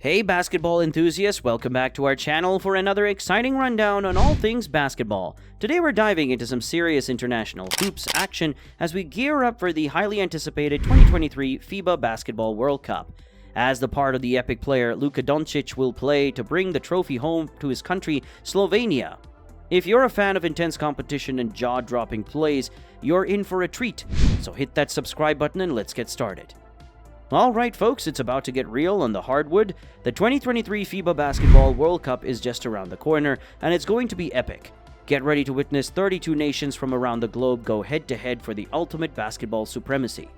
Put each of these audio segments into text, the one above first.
Hey basketball enthusiasts, welcome back to our channel for another exciting rundown on all things basketball. Today we're diving into some serious international hoops action as we gear up for the highly anticipated 2023 FIBA Basketball World Cup. As the part of the epic player, Luka Doncic will play to bring the trophy home to his country, Slovenia. If you're a fan of intense competition and jaw-dropping plays, you're in for a treat. So hit that subscribe button and let's get started. Alright folks, it's about to get real on the hardwood. The 2023 FIBA Basketball World Cup is just around the corner, and it's going to be epic. Get ready to witness 32 nations from around the globe go head-to-head for the ultimate basketball supremacy.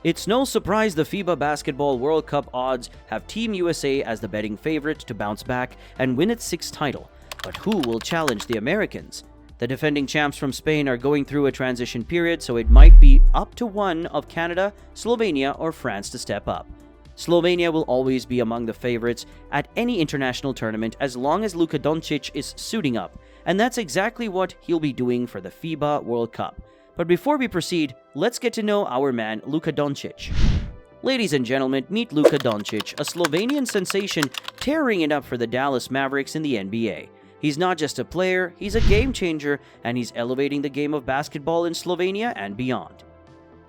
It's no surprise the FIBA Basketball World Cup odds have Team USA as the betting favorite to bounce back and win its sixth title. But who will challenge the Americans? The defending champs from Spain are going through a transition period, so it might be up to one of Canada, Slovenia, or France to step up. Slovenia will always be among the favorites at any international tournament as long as Luka Doncic is suiting up, and that's exactly what he'll be doing for the FIBA World Cup. But before we proceed, let's get to know our man Luka Doncic. Ladies and gentlemen, meet Luka Doncic, a Slovenian sensation tearing it up for the Dallas Mavericks in the NBA. He's not just a player, he's a game changer, and he's elevating the game of basketball in Slovenia and beyond.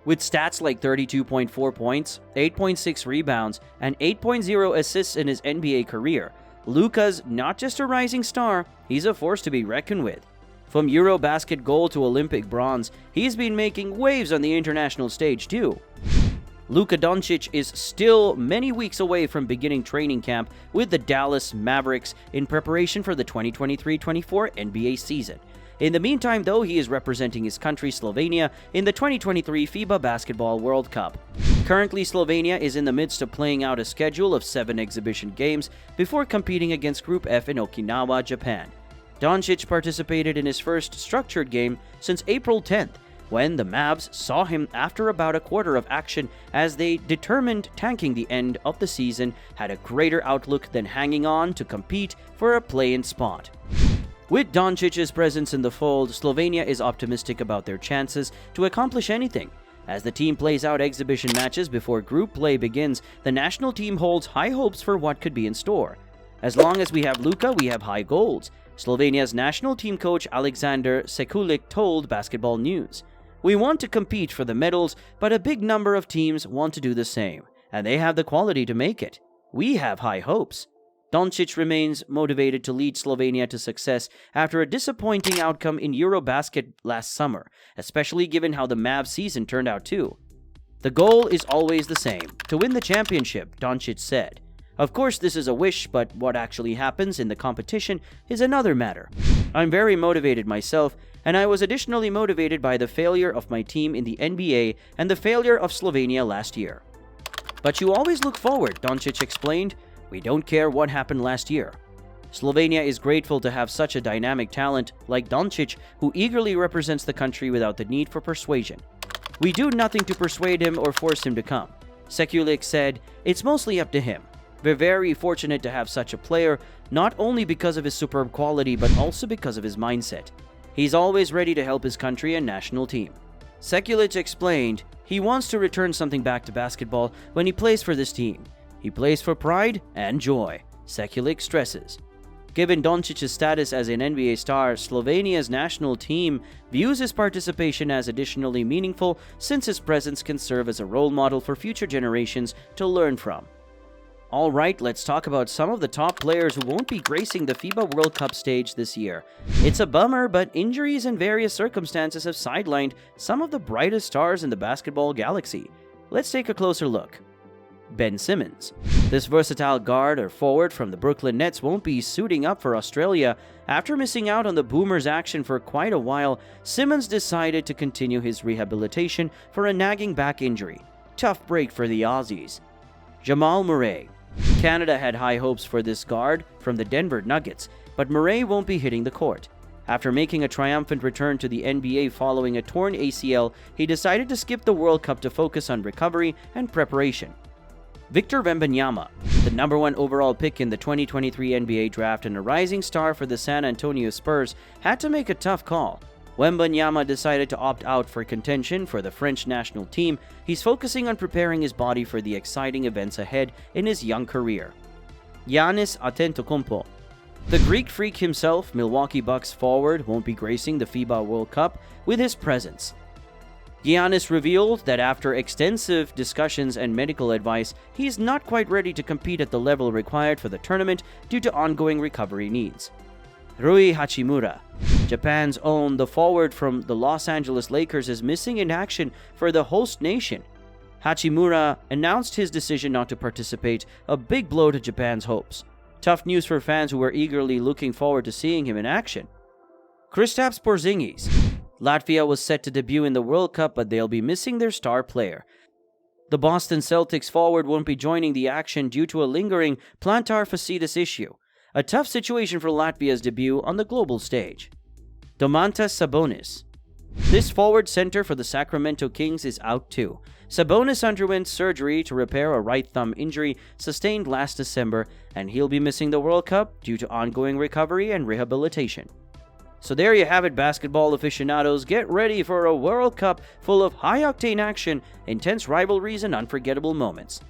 With stats like 32.4 points, 8.6 rebounds, and 8.0 assists in his NBA career, Luka's not just a rising star, he's a force to be reckoned with. From Eurobasket gold to Olympic bronze, he's been making waves on the international stage too. Luka Doncic is still many weeks away from beginning training camp with the Dallas Mavericks in preparation for the 2023-24 NBA season. In the meantime, though, he is representing his country, Slovenia, in the 2023 FIBA Basketball World Cup. Currently, Slovenia is in the midst of playing out a schedule of 7 exhibition games before competing against Group F in Okinawa, Japan. Dončić participated in his first structured game since April 10th, when the Mavs saw him after about a quarter of action as they determined tanking the end of the season had a greater outlook than hanging on to compete for a play-in spot. With Doncic's presence in the fold, Slovenia is optimistic about their chances to accomplish anything. As the team plays out exhibition matches before group play begins, the national team holds high hopes for what could be in store. As long as we have Luka, we have high goals, Slovenia's national team coach Alexander Sekulic told Basketball News. We want to compete for the medals, but a big number of teams want to do the same, and they have the quality to make it. We have high hopes. Dončić remains motivated to lead Slovenia to success after a disappointing outcome in Eurobasket last summer, especially given how the Mavs season turned out too. The goal is always the same, to win the championship, Dončić said. Of course, this is a wish, but what actually happens in the competition is another matter. I'm very motivated myself, and I was additionally motivated by the failure of my team in the NBA and the failure of Slovenia last year. But you always look forward, Dončić explained. We don't care what happened last year. Slovenia is grateful to have such a dynamic talent like Dončić, who eagerly represents the country without the need for persuasion. We do nothing to persuade him or force him to come. Sekulic said, it's mostly up to him. We're very fortunate to have such a player, not only because of his superb quality, but also because of his mindset. He's always ready to help his country and national team. Sekulic explained, he wants to return something back to basketball when he plays for this team. He plays for pride and joy, Sekulic stresses. Given Doncic's status as an NBA star, Slovenia's national team views his participation as additionally meaningful since his presence can serve as a role model for future generations to learn from. Alright, let's talk about some of the top players who won't be gracing the FIBA World Cup stage this year. It's a bummer, but injuries and various circumstances have sidelined some of the brightest stars in the basketball galaxy. Let's take a closer look. Ben Simmons. This versatile guard or forward from the Brooklyn Nets won't be suiting up for Australia. After missing out on the Boomers action for quite a while, Simmons decided to continue his rehabilitation for a nagging back injury. Tough break for the Aussies. Jamal Murray. Canada had high hopes for this guard from the Denver Nuggets, but Murray won't be hitting the court. After making a triumphant return to the NBA following a torn ACL, he decided to skip the World Cup to focus on recovery and preparation. Victor Wembanyama, the number 1 overall pick in the 2023 NBA draft and a rising star for the San Antonio Spurs, had to make a tough call. Wembanyama decided to opt out for contention for the French national team. He's focusing on preparing his body for the exciting events ahead in his young career. Giannis Antetokounmpo. The Greek freak himself, Milwaukee Bucks forward, won't be gracing the FIBA World Cup with his presence. Giannis revealed that after extensive discussions and medical advice, he's not quite ready to compete at the level required for the tournament due to ongoing recovery needs. Rui Hachimura, Japan's own, the forward from the Los Angeles Lakers, is missing in action for the host nation. Hachimura announced his decision not to participate, a big blow to Japan's hopes. Tough news for fans who were eagerly looking forward to seeing him in action. Kristaps Porzingis. Latvia was set to debut in the World Cup, but they'll be missing their star player. The Boston Celtics forward won't be joining the action due to a lingering plantar fasciitis issue, a tough situation for Latvia's debut on the global stage. Domantas Sabonis. This forward center for the Sacramento Kings is out too. Sabonis underwent surgery to repair a right thumb injury sustained last December, and he'll be missing the World Cup due to ongoing recovery and rehabilitation. So there you have it, basketball aficionados. Get ready for a World Cup full of high-octane action, intense rivalries, and unforgettable moments.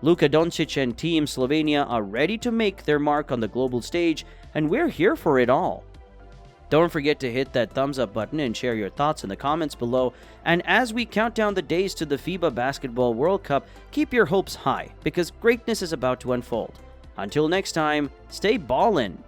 Luka Doncic and Team Slovenia are ready to make their mark on the global stage, and we're here for it all. Don't forget to hit that thumbs up button and share your thoughts in the comments below. And as we count down the days to the FIBA Basketball World Cup, keep your hopes high because greatness is about to unfold. Until next time, stay ballin'!